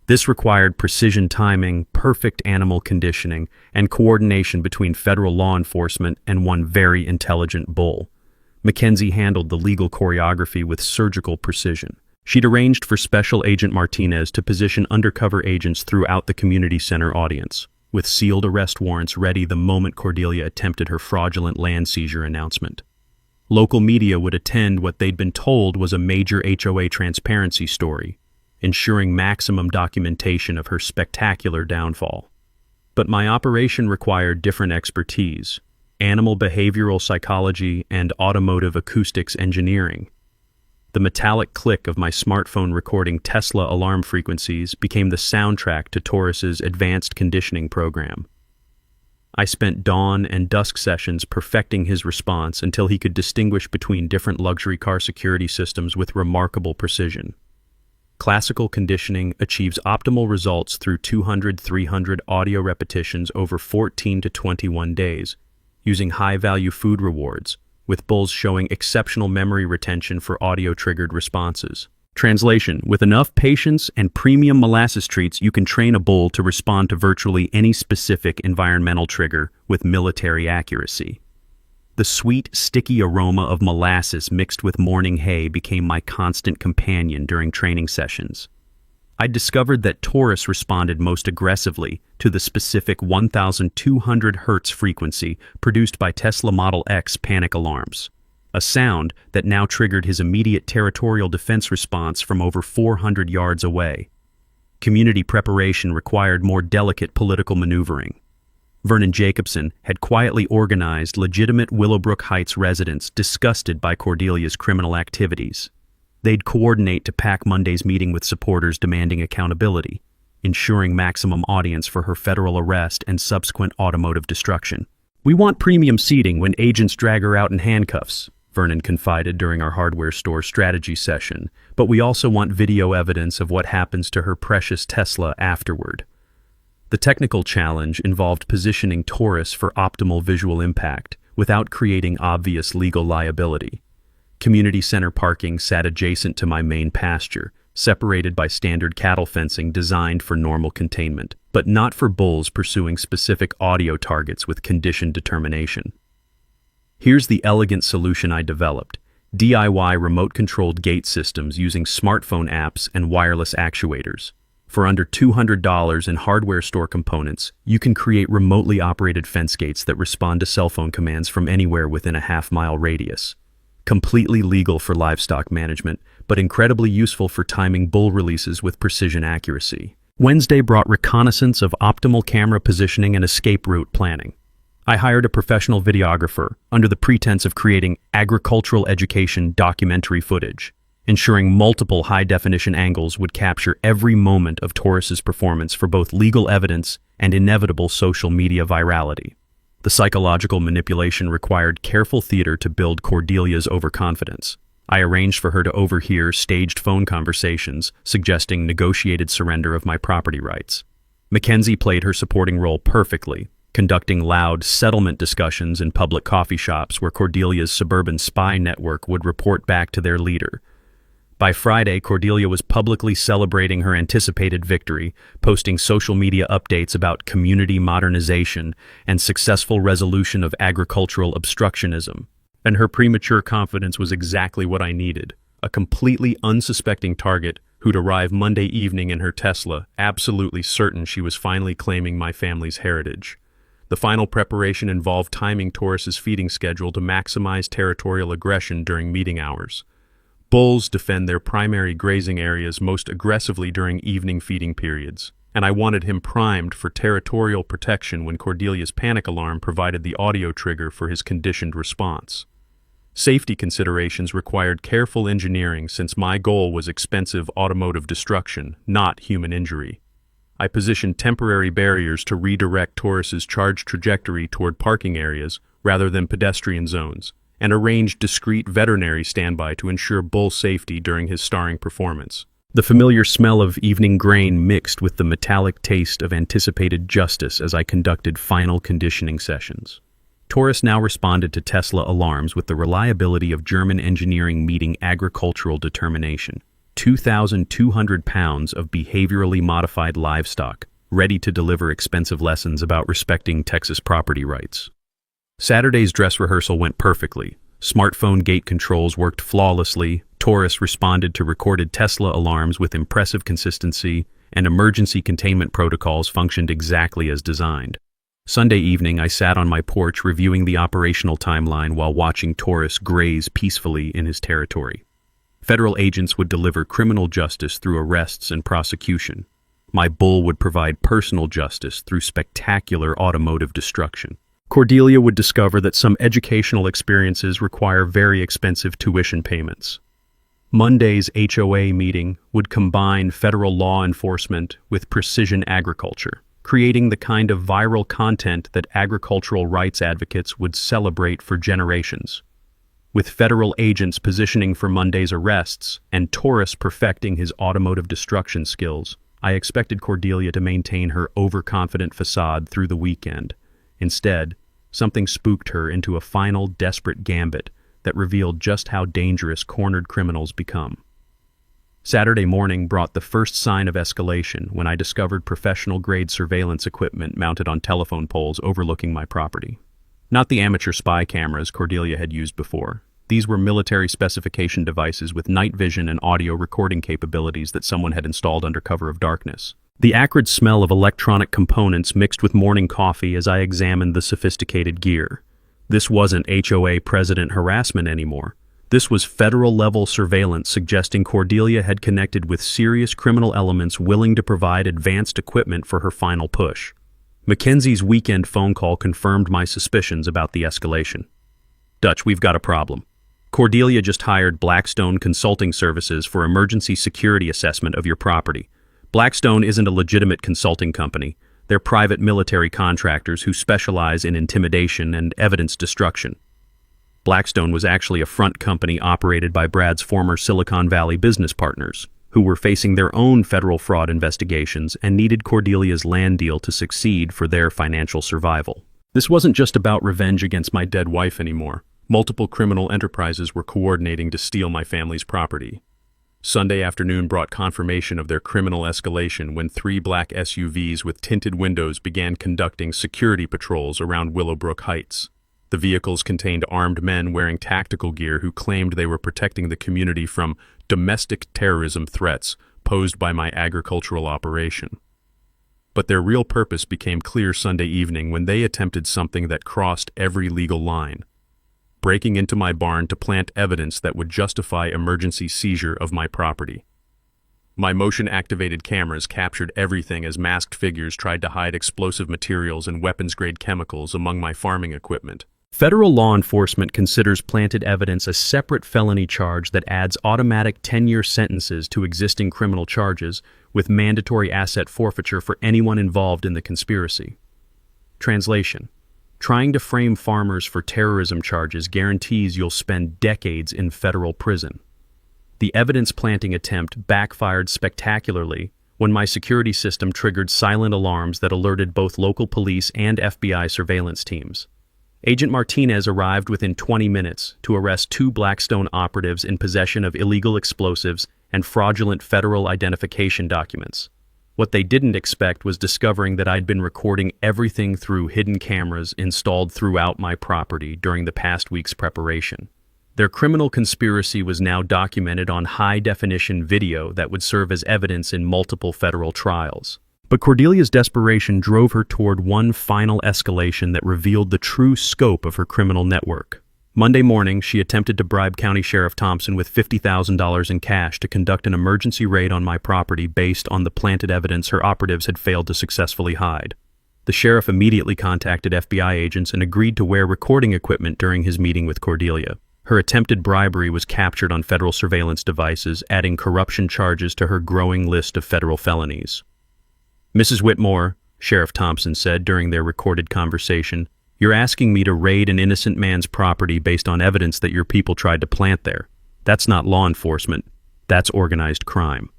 This required precision timing, perfect animal conditioning, and coordination between federal law enforcement and one very intelligent bull. Mackenzie handled the legal choreography with surgical precision. She'd arranged for Special Agent Martinez to position undercover agents throughout the community center audience, with sealed arrest warrants ready the moment Cordelia attempted her fraudulent land seizure announcement. Local media would attend what they'd been told was a major HOA transparency story, ensuring maximum documentation of her spectacular downfall. But my operation required different expertise: animal behavioral psychology and automotive acoustics engineering. The metallic click of my smartphone recording Tesla alarm frequencies became the soundtrack to Taurus's advanced conditioning program. I spent dawn and dusk sessions perfecting his response until he could distinguish between different luxury car security systems with remarkable precision. Classical conditioning achieves optimal results through 200-300 audio repetitions over 14 to 21 days, using high-value food rewards, with bulls showing exceptional memory retention for audio-triggered responses. Translation: with enough patience and premium molasses treats, you can train a bull to respond to virtually any specific environmental trigger with military accuracy. The sweet, sticky aroma of molasses mixed with morning hay became my constant companion during training sessions. I discovered that Taurus responded most aggressively to the specific 1,200 Hz frequency produced by Tesla Model X panic alarms, a sound that now triggered his immediate territorial defense response from over 400 yards away. Community preparation required more delicate political maneuvering. Vernon Jacobson had quietly organized legitimate Willowbrook Heights residents disgusted by Cordelia's criminal activities. They'd coordinate to pack Monday's meeting with supporters demanding accountability, ensuring maximum audience for her federal arrest and subsequent automotive destruction. "We want premium seating when agents drag her out in handcuffs," Vernon confided during our hardware store strategy session, "but we also want video evidence of what happens to her precious Tesla afterward." The technical challenge involved positioning Taurus for optimal visual impact without creating obvious legal liability. Community center parking sat adjacent to my main pasture, separated by standard cattle fencing designed for normal containment, but not for bulls pursuing specific audio targets with conditioned determination. Here's the elegant solution I developed: DIY remote-controlled gate systems using smartphone apps and wireless actuators. For under $200 in hardware store components, you can create remotely operated fence gates that respond to cell phone commands from anywhere within a half-mile radius. Completely legal for livestock management, but incredibly useful for timing bull releases with precision accuracy. Wednesday brought reconnaissance of optimal camera positioning and escape route planning. I hired a professional videographer under the pretense of creating agricultural education documentary footage, ensuring multiple high-definition angles would capture every moment of Taurus's performance for both legal evidence and inevitable social media virality. The psychological manipulation required careful theater to build Cordelia's overconfidence. I arranged for her to overhear staged phone conversations suggesting negotiated surrender of my property rights. Mackenzie played her supporting role perfectly, conducting loud settlement discussions in public coffee shops where Cordelia's suburban spy network would report back to their leader. By Friday, Cordelia was publicly celebrating her anticipated victory, posting social media updates about community modernization and successful resolution of agricultural obstructionism. And her premature confidence was exactly what I needed: a completely unsuspecting target who'd arrive Monday evening in her Tesla, absolutely certain she was finally claiming my family's heritage. The final preparation involved timing Taurus's feeding schedule to maximize territorial aggression during meeting hours. Bulls defend their primary grazing areas most aggressively during evening feeding periods, and I wanted him primed for territorial protection when Cordelia's panic alarm provided the audio trigger for his conditioned response. Safety considerations required careful engineering since my goal was expensive automotive destruction, not human injury. I positioned temporary barriers to redirect Taurus's charge trajectory toward parking areas rather than pedestrian zones, and arranged discreet veterinary standby to ensure bull safety during his starring performance. The familiar smell of evening grain mixed with the metallic taste of anticipated justice as I conducted final conditioning sessions. Taurus now responded to Tesla alarms with the reliability of German engineering meeting agricultural determination. 2,200 pounds of behaviorally modified livestock, ready to deliver expensive lessons about respecting Texas property rights. Saturday's dress rehearsal went perfectly. Smartphone gate controls worked flawlessly, Taurus responded to recorded Tesla alarms with impressive consistency, and emergency containment protocols functioned exactly as designed. Sunday evening, I sat on my porch reviewing the operational timeline while watching Taurus graze peacefully in his territory. Federal agents would deliver criminal justice through arrests and prosecution. My bull would provide personal justice through spectacular automotive destruction. Cordelia would discover that some educational experiences require very expensive tuition payments. Monday's HOA meeting would combine federal law enforcement with precision agriculture, creating the kind of viral content that agricultural rights advocates would celebrate for generations. With federal agents positioning for Monday's arrests and Taurus perfecting his automotive destruction skills, I expected Cordelia to maintain her overconfident facade through the weekend. Instead, Something spooked her into a final, desperate gambit that revealed just how dangerous cornered criminals become. Saturday morning brought the first sign of escalation when I discovered professional-grade surveillance equipment mounted on telephone poles overlooking my property. Not the amateur spy cameras Cordelia had used before. These were military specification devices with night vision and audio recording capabilities that someone had installed under cover of darkness. The acrid smell of electronic components mixed with morning coffee as I examined the sophisticated gear. This wasn't HOA president harassment anymore. This was federal-level surveillance suggesting Cordelia had connected with serious criminal elements willing to provide advanced equipment for her final push. Mackenzie's weekend phone call confirmed my suspicions about the escalation. "Dutch, we've got a problem. Cordelia just hired Blackstone Consulting Services for emergency security assessment of your property. Blackstone isn't a legitimate consulting company. They're private military contractors who specialize in intimidation and evidence destruction." Blackstone was actually a front company operated by Brad's former Silicon Valley business partners, who were facing their own federal fraud investigations and needed Cordelia's land deal to succeed for their financial survival. This wasn't just about revenge against my dead wife anymore. Multiple criminal enterprises were coordinating to steal my family's property. Sunday afternoon brought confirmation of their criminal escalation when 3 black SUVs with tinted windows began conducting security patrols around Willowbrook Heights. The vehicles contained armed men wearing tactical gear who claimed they were protecting the community from domestic terrorism threats posed by my agricultural operation. But their real purpose became clear Sunday evening when they attempted something that crossed every legal line: breaking into my barn to plant evidence that would justify emergency seizure of my property. My motion-activated cameras captured everything as masked figures tried to hide explosive materials and weapons-grade chemicals among my farming equipment. Federal law enforcement considers planted evidence a separate felony charge that adds automatic 10-year sentences to existing criminal charges, with mandatory asset forfeiture for anyone involved in the conspiracy. Translation: trying to frame farmers for terrorism charges guarantees you'll spend decades in federal prison. The evidence-planting attempt backfired spectacularly when my security system triggered silent alarms that alerted both local police and FBI surveillance teams. Agent Martinez arrived within 20 minutes to arrest 2 Blackstone operatives in possession of illegal explosives and fraudulent federal identification documents. What they didn't expect was discovering that I'd been recording everything through hidden cameras installed throughout my property during the past week's preparation. Their criminal conspiracy was now documented on high-definition video that would serve as evidence in multiple federal trials. But Cordelia's desperation drove her toward one final escalation that revealed the true scope of her criminal network. Monday morning, she attempted to bribe County Sheriff Thompson with $50,000 in cash to conduct an emergency raid on my property based on the planted evidence her operatives had failed to successfully hide. The sheriff immediately contacted FBI agents and agreed to wear recording equipment during his meeting with Cordelia. Her attempted bribery was captured on federal surveillance devices, adding corruption charges to her growing list of federal felonies. "Mrs. Whitmore," Sheriff Thompson said during their recorded conversation, "you're asking me to raid an innocent man's property based on evidence that your people tried to plant there. That's not law enforcement. That's organized crime."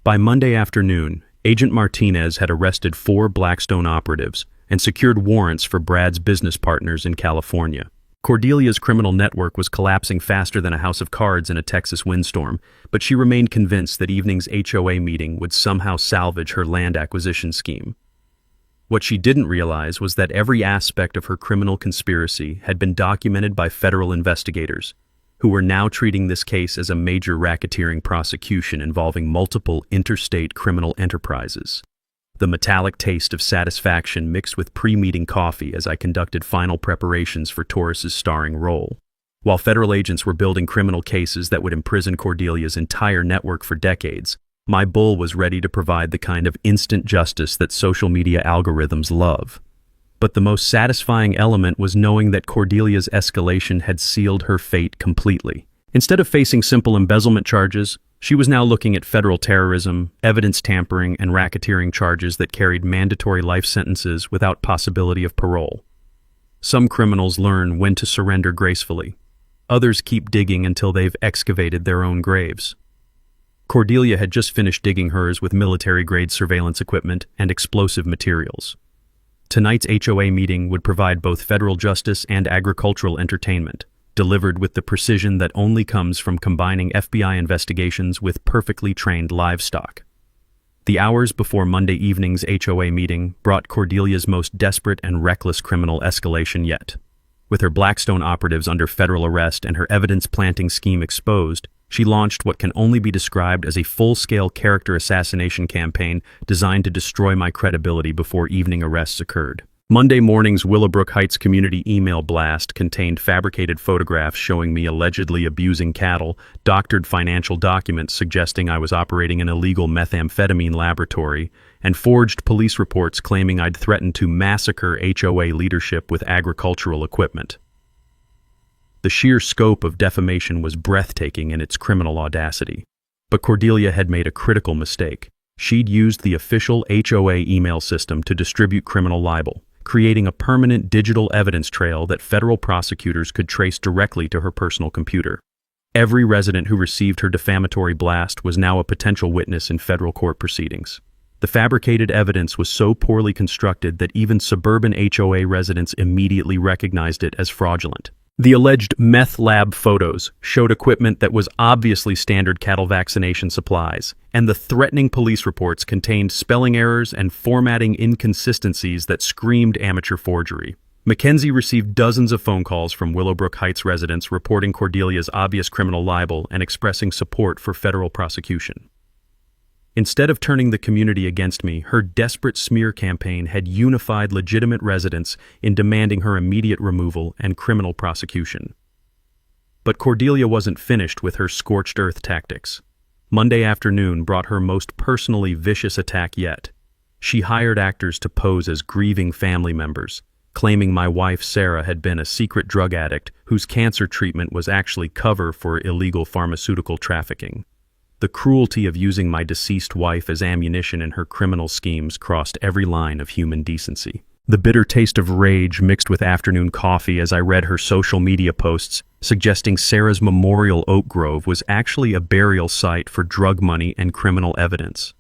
By Monday afternoon, Agent Martinez had arrested 4 Blackstone operatives and secured warrants for Brad's business partners in California. Cordelia's criminal network was collapsing faster than a house of cards in a Texas windstorm, but she remained convinced that evening's HOA meeting would somehow salvage her land acquisition scheme. What she didn't realize was that every aspect of her criminal conspiracy had been documented by federal investigators, who were now treating this case as a major racketeering prosecution involving multiple interstate criminal enterprises. The metallic taste of satisfaction mixed with pre-meeting coffee as I conducted final preparations for Taurus's starring role. While federal agents were building criminal cases that would imprison Cordelia's entire network for decades, my bull was ready to provide the kind of instant justice that social media algorithms love. But the most satisfying element was knowing that Cordelia's escalation had sealed her fate completely. Instead of facing simple embezzlement charges, she was now looking at federal terrorism, evidence tampering, and racketeering charges that carried mandatory life sentences without possibility of parole. Some criminals learn when to surrender gracefully. Others keep digging until they've excavated their own graves. Cordelia had just finished digging hers with military-grade surveillance equipment and explosive materials. Tonight's HOA meeting would provide both federal justice and agricultural entertainment, delivered with the precision that only comes from combining FBI investigations with perfectly trained livestock. The hours before Monday evening's HOA meeting brought Cordelia's most desperate and reckless criminal escalation yet. With her Blackstone operatives under federal arrest and her evidence-planting scheme exposed, she launched what can only be described as a full-scale character assassination campaign designed to destroy my credibility before evening arrests occurred. Monday morning's Willowbrook Heights community email blast contained fabricated photographs showing me allegedly abusing cattle, doctored financial documents suggesting I was operating an illegal methamphetamine laboratory, and forged police reports claiming I'd threatened to massacre HOA leadership with agricultural equipment. The sheer scope of defamation was breathtaking in its criminal audacity. But Cordelia had made a critical mistake. She'd used the official HOA email system to distribute criminal libel, creating a permanent digital evidence trail that federal prosecutors could trace directly to her personal computer. Every resident who received her defamatory blast was now a potential witness in federal court proceedings. The fabricated evidence was so poorly constructed that even suburban HOA residents immediately recognized it as fraudulent. The alleged meth lab photos showed equipment that was obviously standard cattle vaccination supplies, and the threatening police reports contained spelling errors and formatting inconsistencies that screamed amateur forgery. Mackenzie received dozens of phone calls from Willowbrook Heights residents reporting Cordelia's obvious criminal libel and expressing support for federal prosecution. Instead of turning the community against me, her desperate smear campaign had unified legitimate residents in demanding her immediate removal and criminal prosecution. But Cordelia wasn't finished with her scorched earth tactics. Monday afternoon brought her most personally vicious attack yet. She hired actors to pose as grieving family members, claiming my wife Sarah had been a secret drug addict whose cancer treatment was actually cover for illegal pharmaceutical trafficking. The cruelty of using my deceased wife as ammunition in her criminal schemes crossed every line of human decency. The bitter taste of rage mixed with afternoon coffee as I read her social media posts suggesting Sarah's memorial oak grove was actually a burial site for drug money and criminal evidence.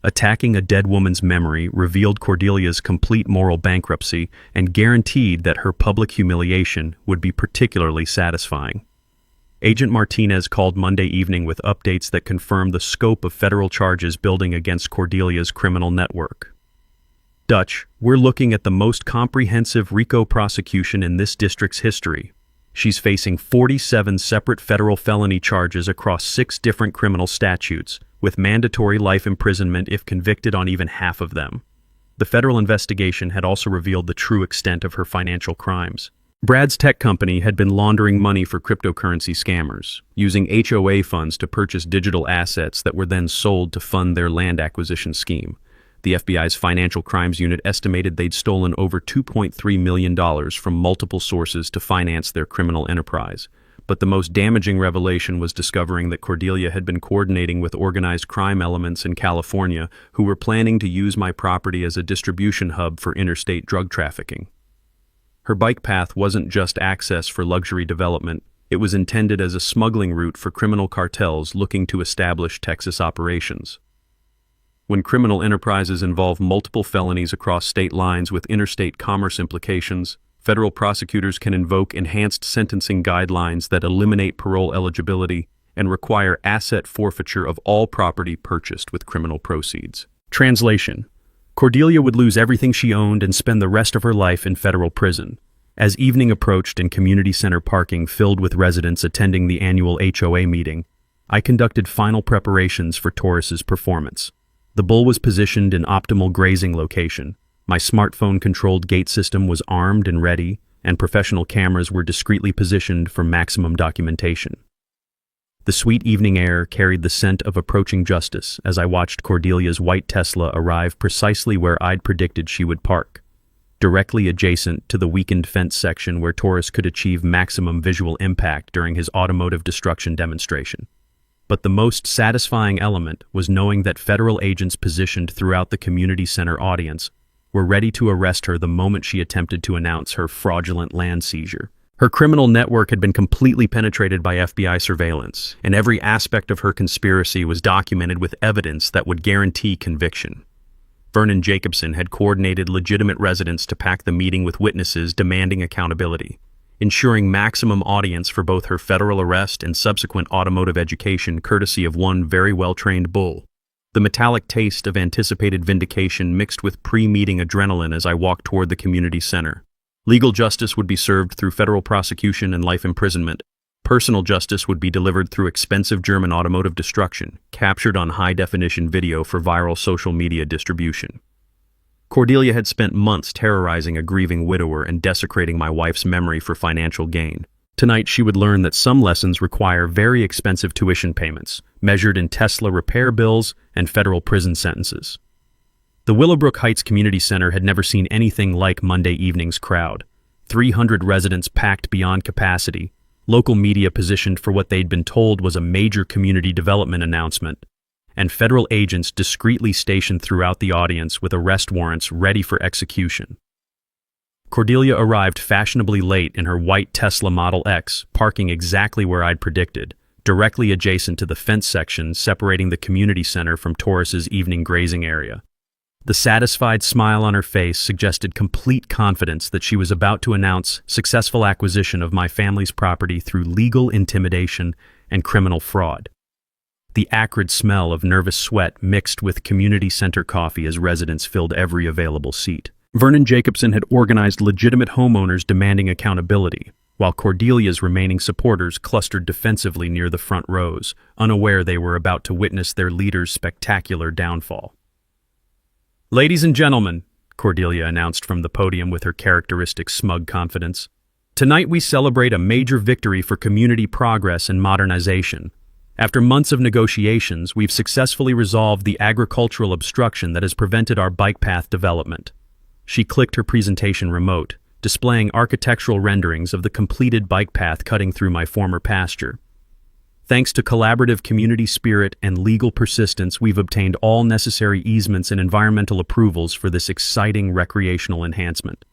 Attacking a dead woman's memory revealed Cordelia's complete moral bankruptcy and guaranteed that her public humiliation would be particularly satisfying. Agent Martinez called Monday evening with updates that confirmed the scope of federal charges building against Cordelia's criminal network. Dutch, we're looking at the most comprehensive RICO prosecution in this district's history. She's facing 47 separate federal felony charges across 6 different criminal statutes, with mandatory life imprisonment if convicted on even half of them. The federal investigation had also revealed the true extent of her financial crimes. Brad's tech company had been laundering money for cryptocurrency scammers, using HOA funds to purchase digital assets that were then sold to fund their land acquisition scheme. The FBI's Financial Crimes Unit estimated they'd stolen over $2.3 million from multiple sources to finance their criminal enterprise. But the most damaging revelation was discovering that Cordelia had been coordinating with organized crime elements in California who were planning to use my property as a distribution hub for interstate drug trafficking. Her bike path wasn't just access for luxury development, it was intended as a smuggling route for criminal cartels looking to establish Texas operations. When criminal enterprises involve multiple felonies across state lines with interstate commerce implications, federal prosecutors can invoke enhanced sentencing guidelines that eliminate parole eligibility and require asset forfeiture of all property purchased with criminal proceeds. Translation: Cordelia would lose everything she owned and spend the rest of her life in federal prison. As evening approached and community center parking filled with residents attending the annual HOA meeting, I conducted final preparations for Taurus's performance. The bull was positioned in optimal grazing location. My smartphone-controlled gate system was armed and ready, and professional cameras were discreetly positioned for maximum documentation. The sweet evening air carried the scent of approaching justice as I watched Cordelia's white Tesla arrive precisely where I'd predicted she would park, directly adjacent to the weakened fence section where Taurus could achieve maximum visual impact during his automotive destruction demonstration. But the most satisfying element was knowing that federal agents positioned throughout the community center audience were ready to arrest her the moment she attempted to announce her fraudulent land seizure. Her criminal network had been completely penetrated by FBI surveillance, and every aspect of her conspiracy was documented with evidence that would guarantee conviction. Vernon Jacobson had coordinated legitimate residents to pack the meeting with witnesses demanding accountability, ensuring maximum audience for both her federal arrest and subsequent automotive education courtesy of one very well-trained bull. The metallic taste of anticipated vindication mixed with pre-meeting adrenaline as I walked toward the community center. Legal justice would be served through federal prosecution and life imprisonment. Personal justice would be delivered through expensive German automotive destruction, captured on high-definition video for viral social media distribution. Cordelia had spent months terrorizing a grieving widower and desecrating my wife's memory for financial gain. Tonight she would learn that some lessons require very expensive tuition payments, measured in Tesla repair bills and federal prison sentences. The Willowbrook Heights Community Center had never seen anything like Monday evening's crowd. 300 residents packed beyond capacity, local media positioned for what they'd been told was a major community development announcement, and federal agents discreetly stationed throughout the audience with arrest warrants ready for execution. Cordelia arrived fashionably late in her white Tesla Model X, parking exactly where I'd predicted, directly adjacent to the fence section separating the community center from Taurus's evening grazing area. The satisfied smile on her face suggested complete confidence that she was about to announce successful acquisition of my family's property through legal intimidation and criminal fraud. The acrid smell of nervous sweat mixed with community center coffee as residents filled every available seat. Vernon Jacobson had organized legitimate homeowners demanding accountability, while Cordelia's remaining supporters clustered defensively near the front rows, unaware they were about to witness their leader's spectacular downfall. "Ladies and gentlemen," Cordelia announced from the podium with her characteristic smug confidence, "tonight we celebrate a major victory for community progress and modernization. After months of negotiations, we've successfully resolved the agricultural obstruction that has prevented our bike path development." She clicked her presentation remote, displaying architectural renderings of the completed bike path cutting through my former pasture. "Thanks to collaborative community spirit and legal persistence, we've obtained all necessary easements and environmental approvals for this exciting recreational enhancement."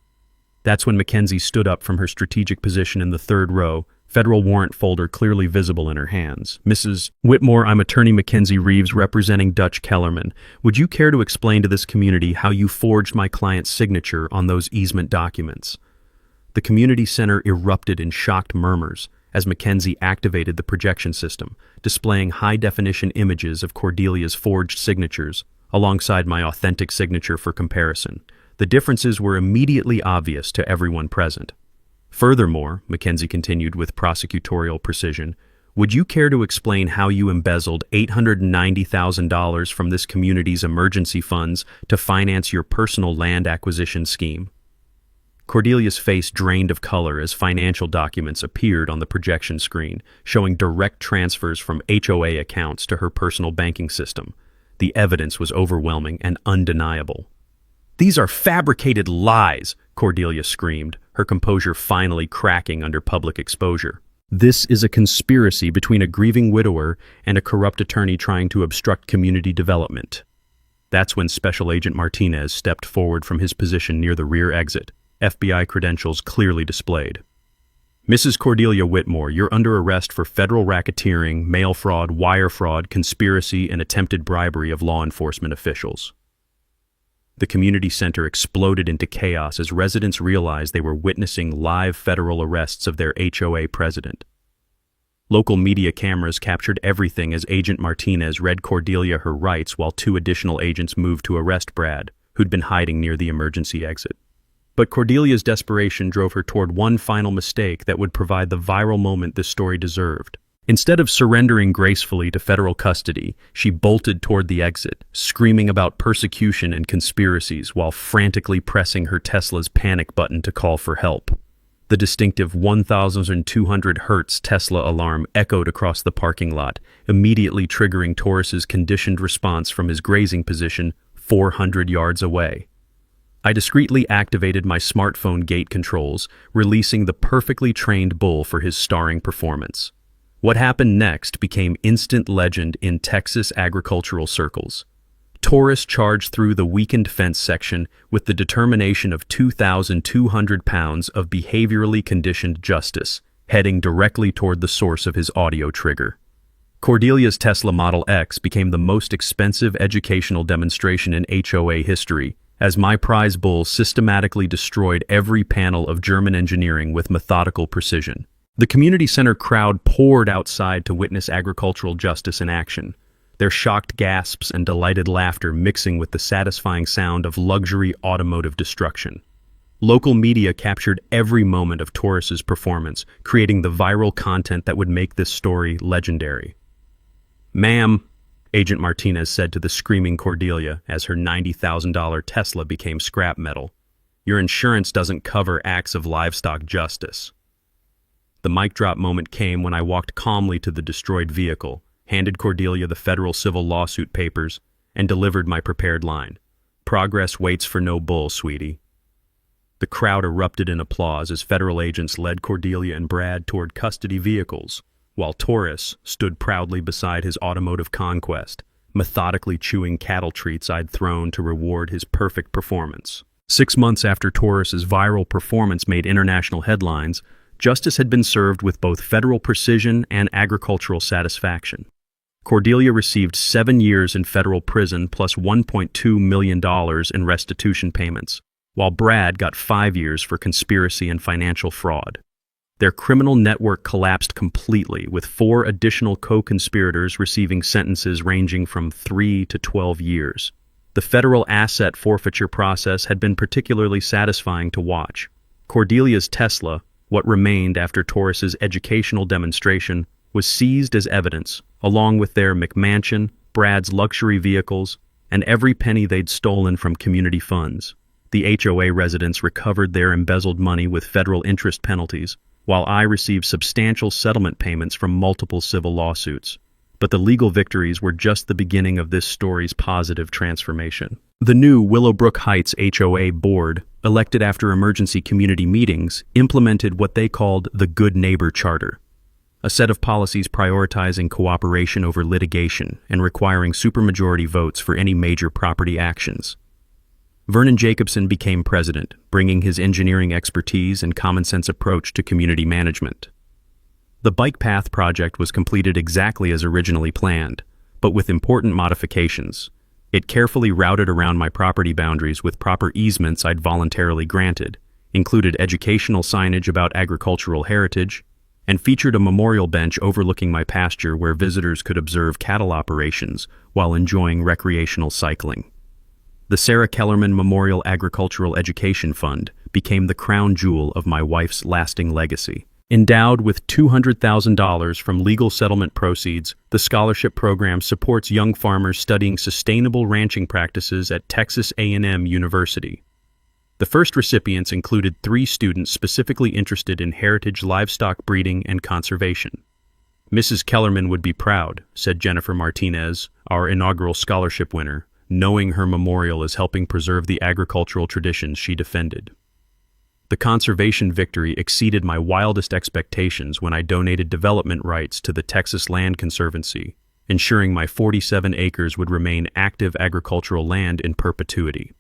That's when Mackenzie stood up from her strategic position in the third row, federal warrant folder clearly visible in her hands. "Mrs. Whitmore, I'm attorney Mackenzie Reeves representing Dutch Kellerman. Would you care to explain to this community how you forged my client's signature on those easement documents?" The community center erupted in shocked murmurs as Mackenzie activated the projection system, displaying high-definition images of Cordelia's forged signatures alongside my authentic signature for comparison. The differences were immediately obvious to everyone present. "Furthermore," Mackenzie continued with prosecutorial precision, "would you care to explain how you embezzled $890,000 from this community's emergency funds to finance your personal land acquisition scheme?" Cordelia's face drained of color as financial documents appeared on the projection screen, showing direct transfers from HOA accounts to her personal banking system. The evidence was overwhelming and undeniable. "These are fabricated lies," Cordelia screamed, her composure finally cracking under public exposure. "This is a conspiracy between a grieving widower and a corrupt attorney trying to obstruct community development." That's when Special Agent Martinez stepped forward from his position near the rear exit, FBI credentials clearly displayed. "Mrs. Cordelia Whitmore, you're under arrest for federal racketeering, mail fraud, wire fraud, conspiracy, and attempted bribery of law enforcement officials." The community center exploded into chaos as residents realized they were witnessing live federal arrests of their HOA president. Local media cameras captured everything as Agent Martinez read Cordelia her rights while 2 additional agents moved to arrest Brad, who'd been hiding near the emergency exit. But Cordelia's desperation drove her toward one final mistake that would provide the viral moment this story deserved. Instead of surrendering gracefully to federal custody, she bolted toward the exit, screaming about persecution and conspiracies while frantically pressing her Tesla's panic button to call for help. The distinctive 1,200 Hz Tesla alarm echoed across the parking lot, immediately triggering Taurus's conditioned response from his grazing position 400 yards away. I discreetly activated my smartphone gate controls, releasing the perfectly trained bull for his starring performance. What happened next became instant legend in Texas agricultural circles. Taurus charged through the weakened fence section with the determination of 2,200 pounds of behaviorally conditioned justice, heading directly toward the source of his audio trigger. Cordelia's Tesla Model X became the most expensive educational demonstration in HOA history, as my prize bull systematically destroyed every panel of German engineering with methodical precision. The community center crowd poured outside to witness agricultural justice in action, their shocked gasps and delighted laughter mixing with the satisfying sound of luxury automotive destruction. Local media captured every moment of Taurus's performance, creating the viral content that would make this story legendary. "Ma'am," Agent Martinez said to the screaming Cordelia as her $90,000 Tesla became scrap metal, "your insurance doesn't cover acts of livestock justice." The mic drop moment came when I walked calmly to the destroyed vehicle, handed Cordelia the federal civil lawsuit papers, and delivered my prepared line. "Progress waits for no bull, sweetie." The crowd erupted in applause as federal agents led Cordelia and Brad toward custody vehicles, while Taurus stood proudly beside his automotive conquest, methodically chewing cattle treats I'd thrown to reward his perfect performance. 6 months after Taurus's viral performance made international headlines, justice had been served with both federal precision and agricultural satisfaction. Cordelia received 7 years in federal prison plus $1.2 million in restitution payments, while Brad got 5 years for conspiracy and financial fraud. Their criminal network collapsed completely, with 4 additional co-conspirators receiving sentences ranging from 3 to 12 years. The federal asset forfeiture process had been particularly satisfying to watch. Cordelia's Tesla, what remained after Taurus's educational demonstration, was seized as evidence, along with their McMansion, Brad's luxury vehicles, and every penny they'd stolen from community funds. The HOA residents recovered their embezzled money with federal interest penalties, while I received substantial settlement payments from multiple civil lawsuits. But the legal victories were just the beginning of this story's positive transformation. The new Willowbrook Heights HOA board, elected after emergency community meetings, implemented what they called the Good Neighbor Charter, a set of policies prioritizing cooperation over litigation and requiring supermajority votes for any major property actions. Vernon Jacobson became president, bringing his engineering expertise and common-sense approach to community management. The bike path project was completed exactly as originally planned, but with important modifications. It carefully routed around my property boundaries with proper easements I'd voluntarily granted, included educational signage about agricultural heritage, and featured a memorial bench overlooking my pasture where visitors could observe cattle operations while enjoying recreational cycling. The Sarah Kellerman Memorial Agricultural Education Fund became the crown jewel of my wife's lasting legacy. Endowed with $200,000 from legal settlement proceeds, the scholarship program supports young farmers studying sustainable ranching practices at Texas A&M University. The first recipients included 3 students specifically interested in heritage livestock breeding and conservation. "Mrs. Kellerman would be proud," said Jennifer Martinez, our inaugural scholarship winner, knowing her memorial is helping preserve the agricultural traditions she defended. The conservation victory exceeded my wildest expectations when I donated development rights to the Texas Land Conservancy, ensuring my 47 acres would remain active agricultural land in perpetuity.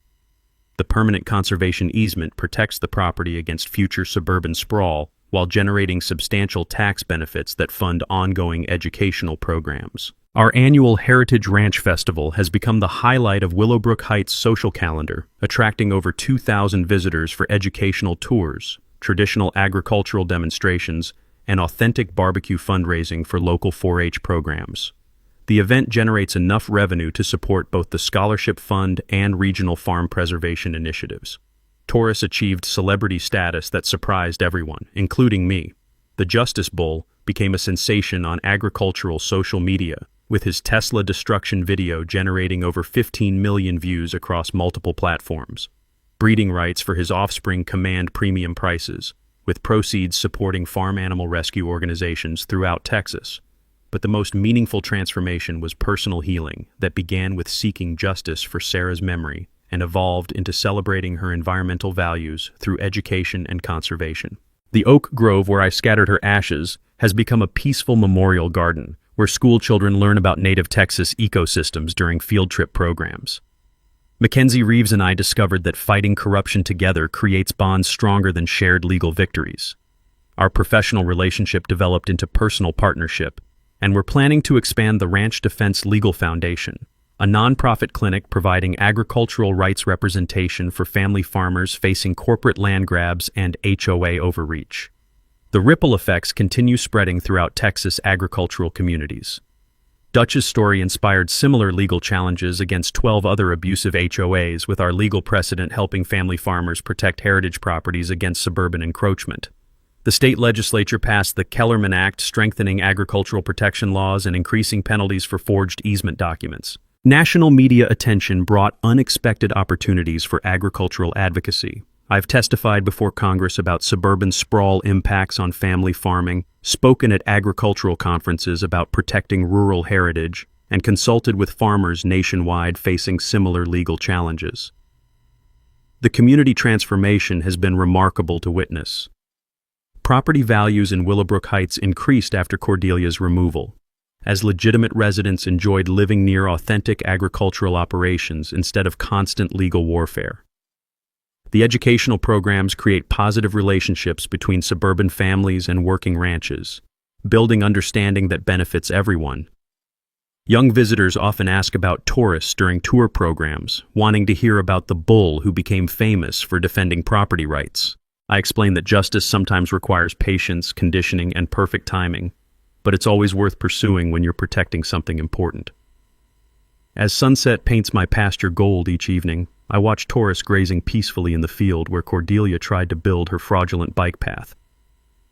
The permanent conservation easement protects the property against future suburban sprawl while generating substantial tax benefits that fund ongoing educational programs. Our annual Heritage Ranch Festival has become the highlight of Willowbrook Heights' social calendar, attracting over 2,000 visitors for educational tours, traditional agricultural demonstrations, and authentic barbecue fundraising for local 4-H programs. The event generates enough revenue to support both the scholarship fund and regional farm preservation initiatives. Taurus achieved celebrity status that surprised everyone, including me. The Justice Bull became a sensation on agricultural social media, with his Tesla destruction video generating over 15 million views across multiple platforms. Breeding rights for his offspring command premium prices, with proceeds supporting farm animal rescue organizations throughout Texas. But the most meaningful transformation was personal healing that began with seeking justice for Sarah's memory and evolved into celebrating her environmental values through education and conservation. The oak grove where I scattered her ashes has become a peaceful memorial garden where school children learn about native Texas ecosystems during field trip programs. Mackenzie Reeves and I discovered that fighting corruption together creates bonds stronger than shared legal victories. Our professional relationship developed into personal partnership, and we're planning to expand the Ranch Defense Legal Foundation, a nonprofit clinic providing agricultural rights representation for family farmers facing corporate land grabs and HOA overreach. The ripple effects continue spreading throughout Texas agricultural communities. Dutch's story inspired similar legal challenges against 12 other abusive HOAs, with our legal precedent helping family farmers protect heritage properties against suburban encroachment. The state legislature passed the Kellerman Act, strengthening agricultural protection laws and increasing penalties for forged easement documents. National media attention brought unexpected opportunities for agricultural advocacy. I've testified before Congress about suburban sprawl impacts on family farming, spoken at agricultural conferences about protecting rural heritage, and consulted with farmers nationwide facing similar legal challenges. The community transformation has been remarkable to witness. Property values in Willowbrook Heights increased after Cordelia's removal, as legitimate residents enjoyed living near authentic agricultural operations instead of constant legal warfare. The educational programs create positive relationships between suburban families and working ranches, building understanding that benefits everyone. Young visitors often ask about tourists during tour programs, wanting to hear about the bull who became famous for defending property rights. I explain that justice sometimes requires patience, conditioning, and perfect timing, but it's always worth pursuing when you're protecting something important. As sunset paints my pasture gold each evening, I watch tourists grazing peacefully in the field where Cordelia tried to build her fraudulent bike path.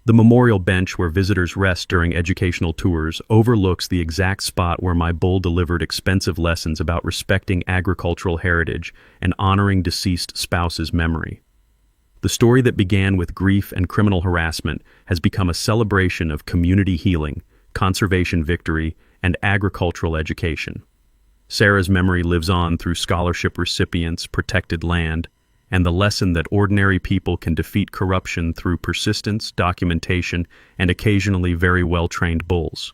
The memorial bench where visitors rest during educational tours overlooks the exact spot where my bull delivered expensive lessons about respecting agricultural heritage and honoring deceased spouse's memory. The story that began with grief and criminal harassment has become a celebration of community healing, conservation victory, and agricultural education. Sarah's memory lives on through scholarship recipients, protected land, and the lesson that ordinary people can defeat corruption through persistence, documentation, and occasionally very well-trained bulls.